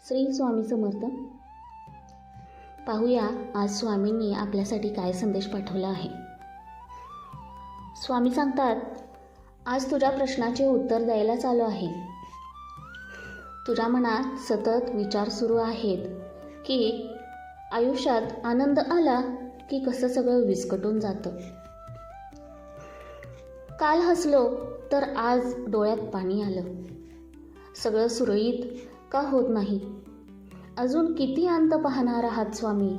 श्री स्वामी समर्थ. पाहूया आज स्वामींनी आपल्यासाठी काय संदेश पाठवला आहे. स्वामी सांगतात, आज तुझ्या प्रश्नाचे उत्तर द्यायलाच आलो आहे. तुझ्या मनात सतत विचार सुरू आहेत की आयुष्यात आनंद आला की कसं सगळं विस्कटून जातं. काल हसलो तर आज डोळ्यात पाणी आलं. सगळं सुरळीत का होत नाही? अजून किती अंत पाहणार आहात स्वामी?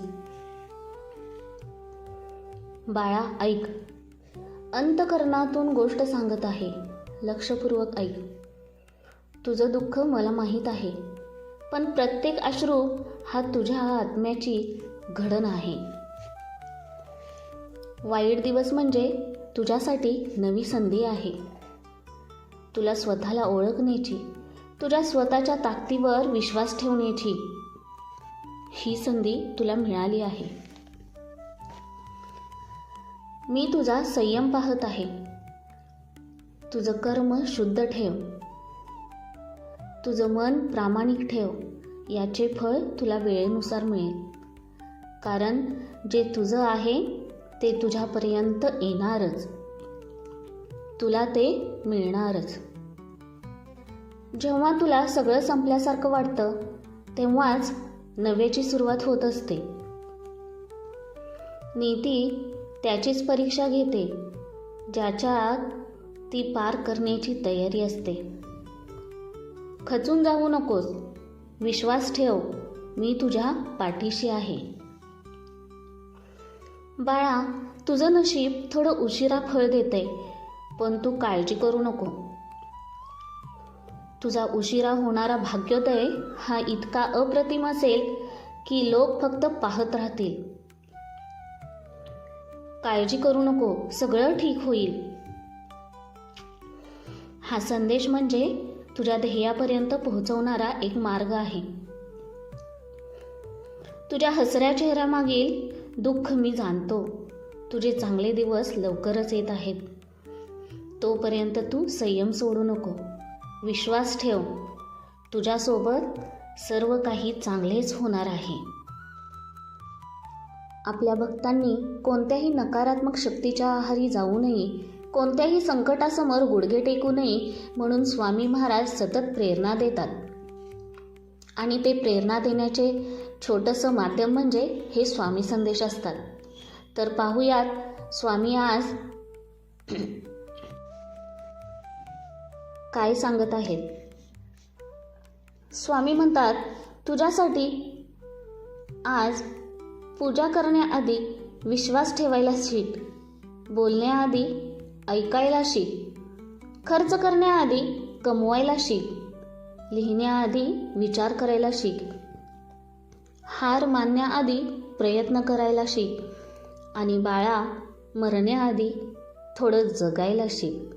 बाळा ऐक, अंतःकरणातून गोष्ट सांगत आहे, लक्षपूर्वक ऐक. तुझं दुःख मला माहीत आहे, पण प्रत्येक अश्रू हा तुझ्या आत्म्याची घडण आहे. वाईट दिवस म्हणजे तुझ्यासाठी नवी संधी आहे. तुला स्वतःला ओळखण्याची, तुझ्या स्वतःच्या ताकदीवर विश्वास ठेवण्याची ही संधी तुला मिळाली आहे. मी तुझा संयम पाहत आहे. तुझं कर्म शुद्ध ठेव, तुझं मन प्रामाणिक ठेव. याचे फळ तुला वेळेनुसार मिळेल, कारण जे तुझं आहे ते तुझ्यापर्यंत येणारच, तुला ते मिळणारच. जेव्हा तुला सगळं संपल्यासारखं वाटतं तेव्हाच नव्याची सुरुवात होत असते. नीती त्याचीच परीक्षा घेते ज्याच्यात ती पार करण्याची तयारी असते. खचून जाऊ नकोस, विश्वास ठेव, मी तुझ्या पाठीशी आहे. बाळा, तुझं नशीब थोडं उशिरा फळ देते, पण तू काळजी करू नको. तुझा उशिरा होणारा भाग्योदय हा इतका अप्रतिम असेल की लोक फक्त पाहत राहतील. काळजी करू नको, सगळं ठीक होईल. हा संदेश म्हणजे तुझ्या ध्येयापर्यंत पोहोचवणारा एक मार्ग आहे. तुझ्या हसऱ्या चेहऱ्यामागील दुःख मी जाणतो. तुझे चांगले दिवस लवकरच येत आहेत. तोपर्यंत तू संयम सोडू नको, विश्वास ठेव. तुझ्यासोबत सर्व काही चांगलेच होणार आहे. आपल्या भक्तांनी कोणत्याही नकारात्मक शक्तीच्या आहारी जाऊ नये, कोणत्याही संकटासमोर गुडघे टेकू नये म्हणून स्वामी महाराज सतत प्रेरणा देतात. आणि ते प्रेरणा देण्याचे छोटंसं माध्यम म्हणजे हे स्वामी संदेश असतात. तर पाहूयात स्वामी आज काय सांगत आहेत. स्वामी म्हणतात, तुझ्यासाठी आज पूजा करण्याआधी विश्वास ठेवायला शिक, बोलण्याआधी ऐकायला शिक, खर्च करण्याआधी कमवायला शिक, लिहिण्याआधी विचार करायला शिक, हार मानण्याआधी प्रयत्न करायला शिक, आणि बाळा, मरण्याआधी थोडं जगायला शिक.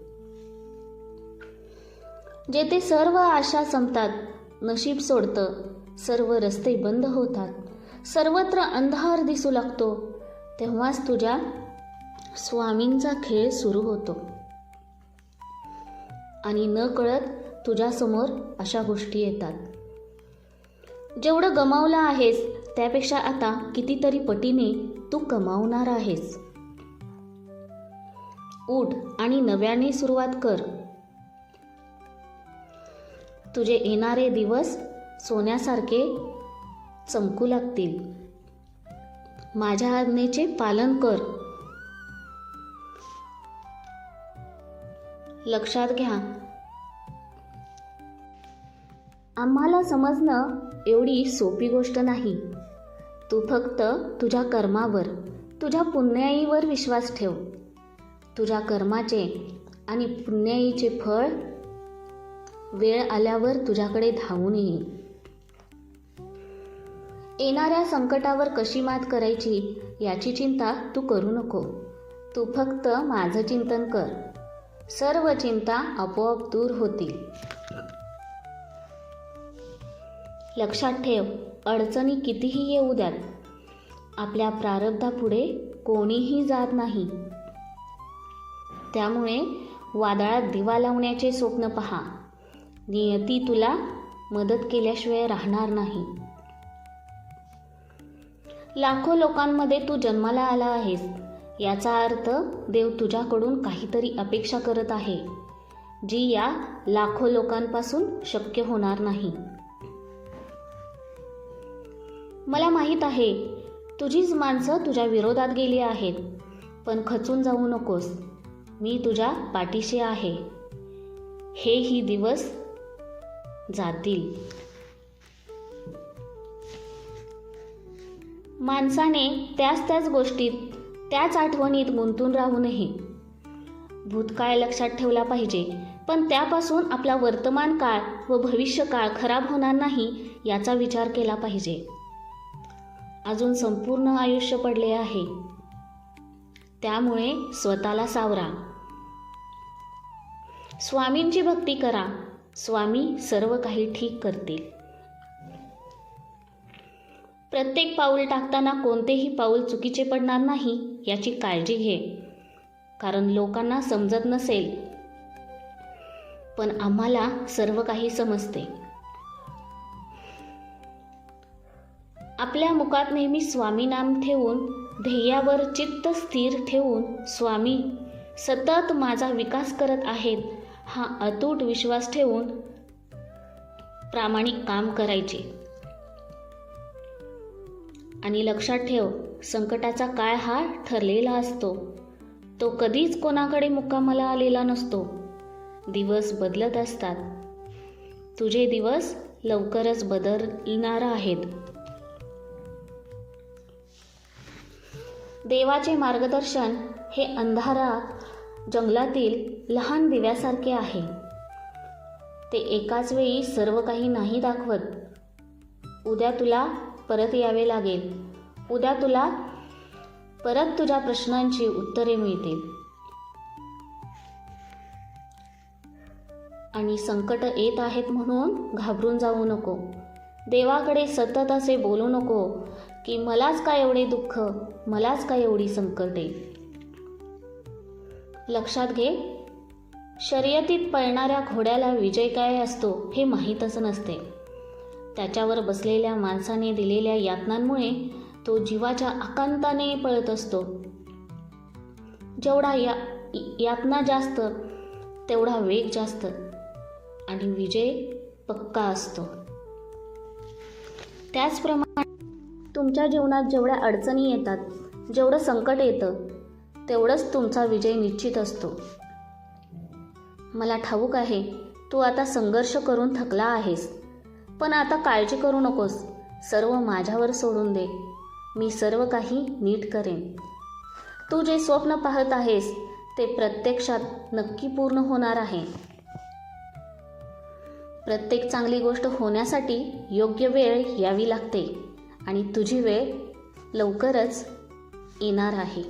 जेथे सर्व आशा संपतात, नशीब सोडतं, सर्व रस्ते बंद होतात, सर्वत्र अंधार दिसू लागतो, तेव्हाच तुझ्या स्वामींचा खेळ सुरू होतो. आणि न कळत तुझ्यासमोर अशा गोष्टी येतात. जेवढं गमावलं आहेस त्यापेक्षा आता कितीतरी पटीने तू कमावणार आहेस. उठ आणि नव्याने सुरुवात कर. तुझे येणारे दिवस सोन्यासारखे चमकू लागतील. माझ्या आज्ञेचे पालन कर. लक्षात घ्या, आम्हाला समजणं एवढी सोपी गोष्ट नाही. तू फक्त तुझ्या कर्मावर, तुझ्या पुण्याईवर विश्वास ठेव. तुझ्या कर्माचे आणि पुण्याईचे फळ वेळ आल्यावर तुझ्याकडे धावून येईल. येणाऱ्या संकटावर कशी मात करायची याची चिंता तू करू नको. तू फक्त माझं चिंतन कर. सर्व चिंता आपोआप दूर होतील. लक्षात ठेव, अडचणी कितीही येऊ द्यात, आपल्या प्रारब्धापुढे कोणीही जात नाही. त्यामुळे वादळात दिवा लावण्याचे स्वप्न पहा. नियती तुला मदत केल्याशिवाय राहणार नाही. लाखो लोकांमध्ये तू जन्माला आला आहेस, याचा अर्थ देव तुझ्याकडून काहीतरी अपेक्षा करत आहे, जी या लाखो लोकांपासून शक्य होणार नाही. मला माहीत आहे तुझीच माणसं तुझ्या विरोधात गेली आहेत, पण खचून जाऊ नकोस. मी तुझ्या पाठीशी आहे. हेही दिवस जातील. माणसाने त्याच गोष्टीत, त्याच आठवणीत गुंतून राहू नये. भूतकाळ लक्षात ठेवला पाहिजे, पण त्यापासून आपला वर्तमान काळ व भविष्यकाळ खराब होणार नाही याचा विचार केला पाहिजे. अजून संपूर्ण आयुष्य पडले आहे, त्यामुळे स्वतःला सावरा. स्वामींची भक्ती करा. स्वामी सर्व काही ठीक करतील. प्रत्येक पाऊल टाकताना कोणतेही पाऊल चुकीचे पडणार नाही याची काळजी घे, कारण लोकांना समजत नसेल, पण आम्हाला सर्व काही समजते. आपल्या मुखात नेहमी स्वामी नाम ठेवून, ध्येयावर चित्त स्थिर ठेवून, स्वामी सतत माझा विकास करत आहेत हा अतूट विश्वास ठेवून प्रामाणिक काम करायचे. आणि लक्षात ठेव, संकटाचा काळ हा ठरलेला असतो. तो कधीच कोणाकडे मुक्कामाला आलेला नसतो. दिवस बदलत असतात. तुझे दिवस लवकरच बदलणार आहेत. देवाचे मार्गदर्शन हे अंधारा जंगलातील लहान दिव्यासारखे आहे. ते एकाच वेळी सर्व काही नाही दाखवत. उद्या तुला परत यावे लागेल. उद्या तुला परत तुझ्या प्रश्नांची उत्तरे मिळतील. आणि संकट येत आहेत म्हणून घाबरून जाऊ नको. देवाकडे सतत असे बोलू नको की मलाच का एवढे दुःख, मलाच का एवढी संकटे. लक्षात घे, शर्यतीत पळणाऱ्या घोड्याला विजय काय असतो हे माहीतच नसते. त्याच्यावर बसलेल्या माणसाने दिलेल्या यातनांमुळे तो जीवाच्या आकांताने पळत असतो. जेवढा यातना जास्त तेवढा वेग जास्त आणि विजय पक्का असतो. त्याचप्रमाणे तुमच्या जीवनात जेवढ्या अडचणी येतात, जेवढं संकट येतं, तेवढंच तुमचा विजय निश्चित असतो. मला ठाऊक आहे तू आता संघर्ष करून थकला आहेस, पण आता काळजी करू नकोस. सर्व माझ्यावर सोडून दे. मी सर्व काही नीट करेन. तू जे स्वप्न पाहत आहेस ते प्रत्यक्षात नक्की पूर्ण होणार आहे. प्रत्येक चांगली गोष्ट होण्यासाठी योग्य वेळ यावी लागते आणि तुझी वेळ लवकरच येणार आहे.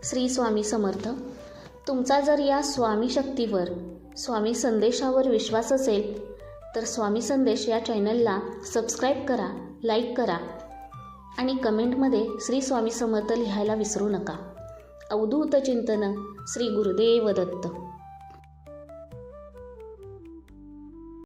श्री स्वामी समर्थ. तुमचा जर या स्वामी शक्तीवर, स्वामी संदेशावर विश्वास असेल तर स्वामी संदेश या चॅनलला सबस्क्राईब करा, लाईक करा आणि कमेंटमध्ये श्री स्वामी समर्थ लिहायला विसरू नका. अवधूत चिंतन. श्री गुरुदेव दत्त.